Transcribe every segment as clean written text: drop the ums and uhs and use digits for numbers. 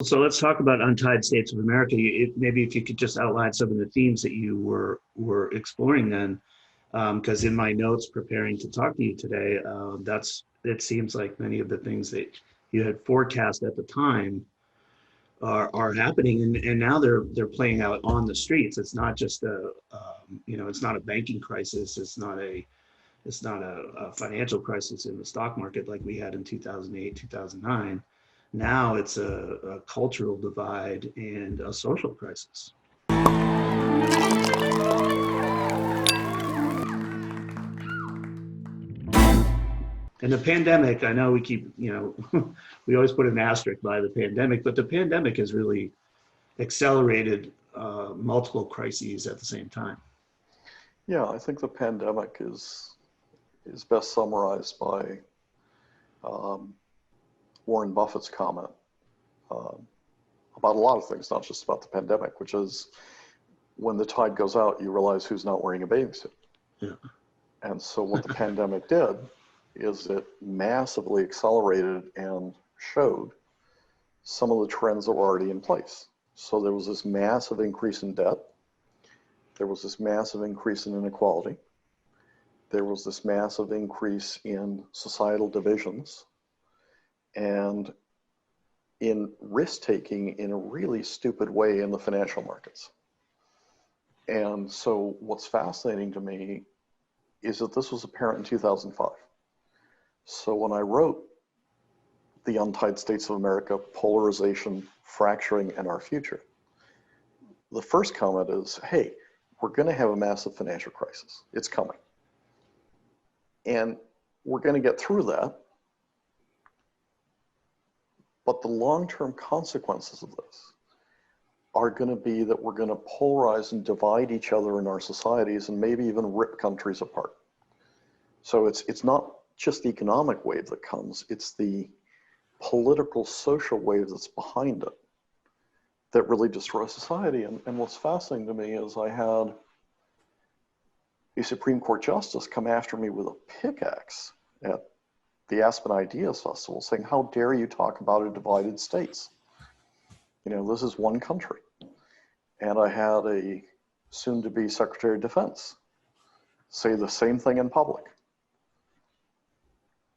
So let's talk about untied states of America. Maybe if you could just outline some of the themes that you were exploring then, because in my notes preparing to talk to you today, it seems like many of the things that you had forecast at the time are happening, and now they're playing out on the streets. It's not just it's not a banking crisis. It's not a financial crisis in the stock market like we had in 2008, 2009. Now it's a cultural divide and a social crisis. And the pandemic, I know we keep, we always put an asterisk by the pandemic, but the pandemic has really accelerated multiple crises at the same time. Yeah, I think the pandemic is best summarized by Warren Buffett's comment about a lot of things, not just about the pandemic, which is when the tide goes out, you realize who's not wearing a bathing suit. Yeah. And so what the pandemic did is it massively accelerated and showed some of the trends that were already in place. So there was this massive increase in debt. There was this massive increase in inequality. There was this massive increase in societal divisions and in risk-taking in a really stupid way in the financial markets. And so what's fascinating to me is that this was apparent in 2005. So when I wrote The Untied States of America, Polarization, Fracturing, and Our Future, the first comment is, hey, we're going to have a massive financial crisis. It's coming. And we're going to get through that. But the long-term consequences of this are going to be that we're going to polarize and divide each other in our societies and maybe even rip countries apart. So it's not just the economic wave that comes, it's the political, social wave that's behind it that really destroys society. And what's fascinating to me is I had a Supreme Court justice come after me with a pickaxe at the Aspen Ideas Festival saying, how dare you talk about a divided states? This is one country. And I had a soon-to-be Secretary of Defense say the same thing in public.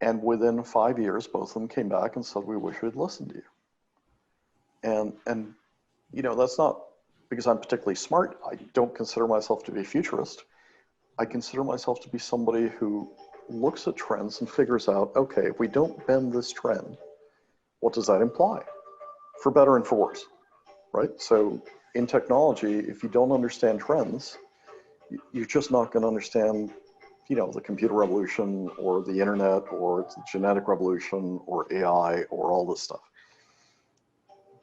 And within 5 years, both of them came back and said, we wish we'd listened to you. And that's not because I'm particularly smart. I don't consider myself to be a futurist. I consider myself to be somebody who looks at trends and figures out, okay, if we don't bend this trend, what does that imply? For better and for worse, right? So in technology, if you don't understand trends, you're just not going to understand, the computer revolution or the internet or the genetic revolution or AI or all this stuff.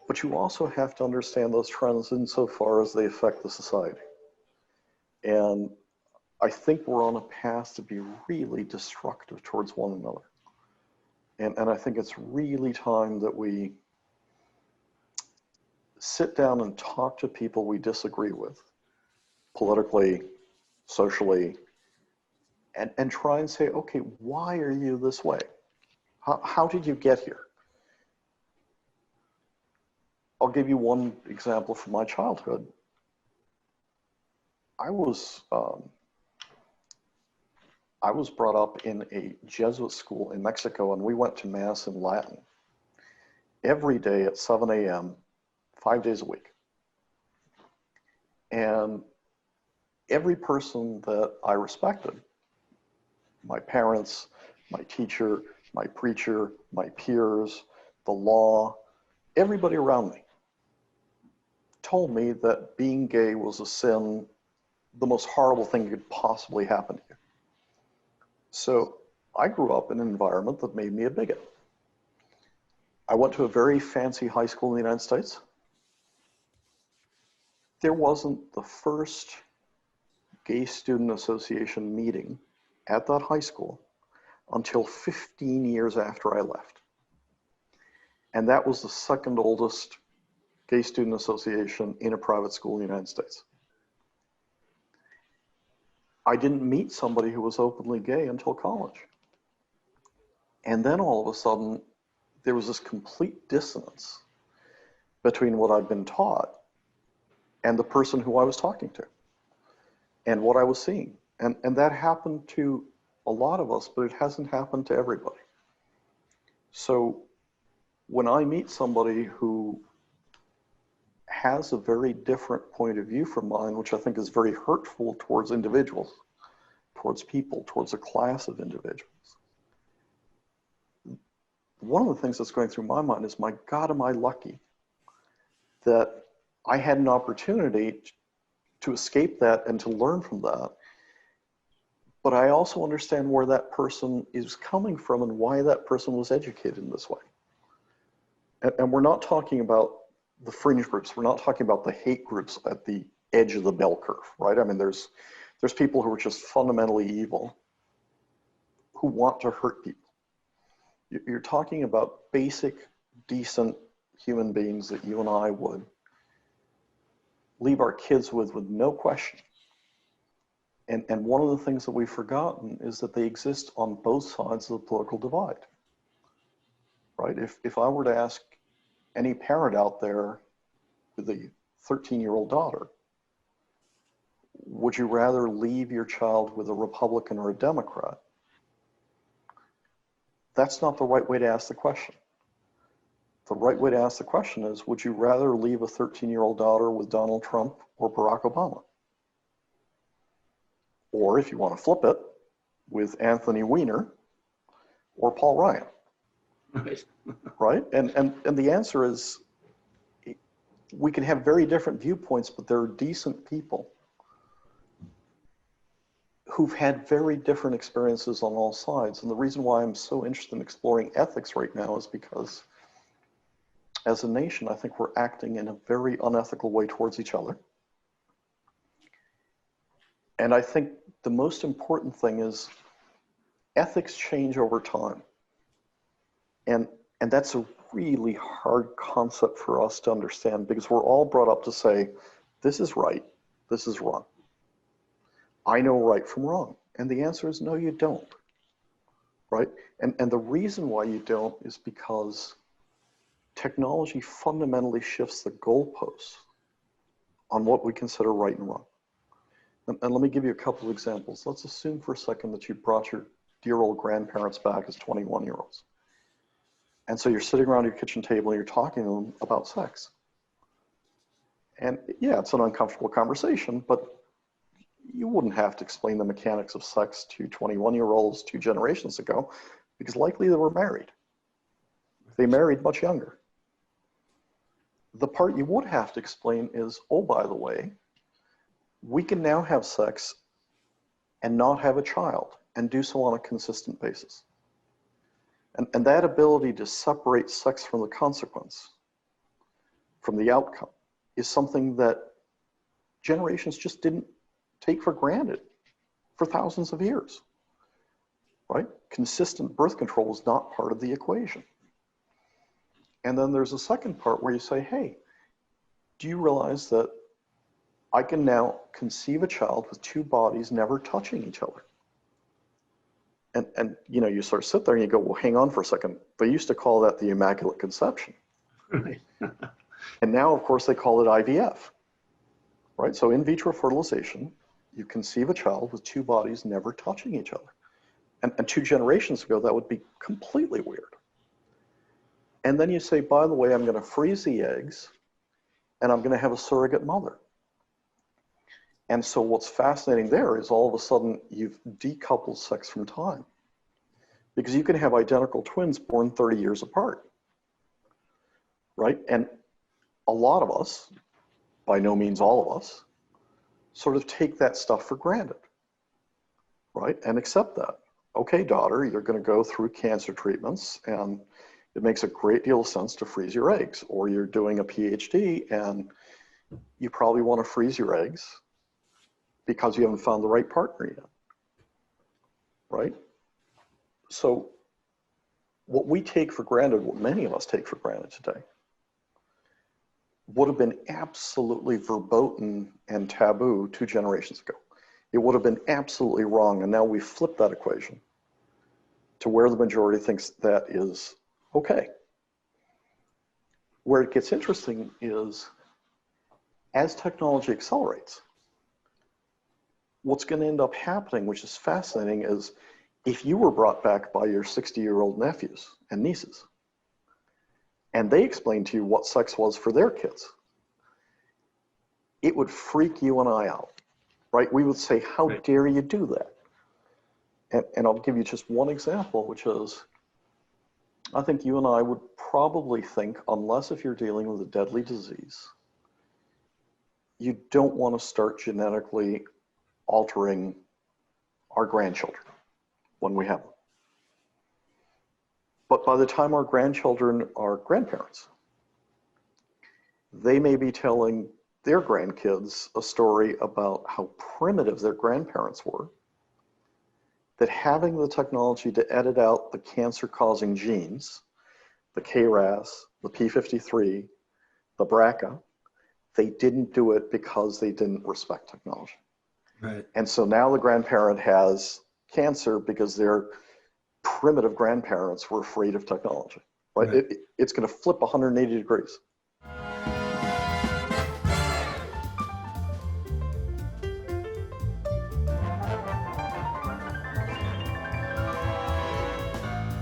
But you also have to understand those trends insofar as they affect the society. And I think we're on a path to be really destructive towards one another. And I think it's really time that we sit down and talk to people we disagree with, politically, socially, and try and say, okay, why are you this way? How did you get here? I'll give you one example from my childhood. I was brought up in a Jesuit school in Mexico, and we went to Mass in Latin every day at 7 a.m., 5 days a week. And every person that I respected, my parents, my teacher, my preacher, my peers, the law, everybody around me told me that being gay was a sin, the most horrible thing that could possibly happen to you. So I grew up in an environment that made me a bigot. I went to a very fancy high school in the United States. There wasn't the first Gay Student Association meeting at that high school until 15 years after I left. And that was the second oldest Gay Student Association in a private school in the United States. I didn't meet somebody who was openly gay until college. And then all of a sudden, there was this complete dissonance between what I'd been taught and the person who I was talking to and what I was seeing. And that happened to a lot of us, but it hasn't happened to everybody. So when I meet somebody who has a very different point of view from mine, which I think is very hurtful towards individuals, towards people, towards a class of individuals, one of the things that's going through my mind is, my God, am I lucky that I had an opportunity to escape that and to learn from that. But I also understand where that person is coming from and why that person was educated in this way. And we're not talking about the fringe groups. We're not talking about the hate groups at the edge of the bell curve, right? I mean, there's people who are just fundamentally evil who want to hurt people. You're talking about basic, decent human beings that you and I would leave our kids with no question. And one of the things that we've forgotten is that they exist on both sides of the political divide, right? If I were to ask any parent out there with a 13-year-old daughter, would you rather leave your child with a Republican or a Democrat? That's not the right way to ask the question. The right way to ask the question is, would you rather leave a 13-year-old daughter with Donald Trump or Barack Obama? Or if you want to flip it, with Anthony Weiner or Paul Ryan. Right. Right? And the answer is, we can have very different viewpoints, but there are decent people who've had very different experiences on all sides. And the reason why I'm so interested in exploring ethics right now is because as a nation, I think we're acting in a very unethical way towards each other. And I think the most important thing is ethics change over time. And that's a really hard concept for us to understand, because we're all brought up to say, this is right, this is wrong. I know right from wrong. And the answer is no, you don't, right? And the reason why you don't is because technology fundamentally shifts the goalposts on what we consider right and wrong. And let me give you a couple of examples. Let's assume for a second that you brought your dear old grandparents back as 21-year-olds. And so you're sitting around your kitchen table and you're talking to them about sex. And yeah, it's an uncomfortable conversation, but you wouldn't have to explain the mechanics of sex to 21-year-olds 2 generations ago, because likely they were married. They married much younger. The part you would have to explain is, oh, by the way, we can now have sex and not have a child and do so on a consistent basis. And that ability to separate sex from the consequence, from the outcome, is something that generations just didn't take for granted for thousands of years, right? Consistent birth control was not part of the equation. And then there's a second part where you say, hey, do you realize that I can now conceive a child with 2 bodies never touching each other? And you know, you sort of sit there and you go, well, hang on for a second. They used to call that the Immaculate Conception. Right. And now, of course, they call it IVF, right? So in vitro fertilization, you conceive a child with 2 bodies never touching each other. And 2 generations ago, that would be completely weird. And then you say, by the way, I'm going to freeze the eggs and I'm going to have a surrogate mother. And so what's fascinating there is all of a sudden you've decoupled sex from time, because you can have identical twins born 30 years apart, right? And a lot of us, by no means all of us, sort of take that stuff for granted, right? And accept that. Okay, daughter, you're going to go through cancer treatments and it makes a great deal of sense to freeze your eggs. Or you're doing a PhD and you probably want to freeze your eggs because you haven't found the right partner yet, right? So what we take for granted, what many of us take for granted today, would have been absolutely verboten and taboo 2 generations ago. It would have been absolutely wrong. And now we flip that equation to where the majority thinks that is okay. where it gets interesting is as technology accelerates, what's going to end up happening, which is fascinating, is if you were brought back by your 60-year-old nephews and nieces, and they explained to you what sex was for their kids, it would freak you and I out, right? We would say, how Right. dare you do that? And I'll give you just one example, which is, I think you and I would probably think, unless if you're dealing with a deadly disease, you don't want to start genetically altering our grandchildren when we have them. But by the time our grandchildren are grandparents, they may be telling their grandkids a story about how primitive their grandparents were, that having the technology to edit out the cancer-causing genes, the KRAS, the P53, the BRCA, they didn't do it because they didn't respect technology. Right. And so now the grandparent has cancer because their primitive grandparents were afraid of technology, right? Right. It's going to flip 180 degrees.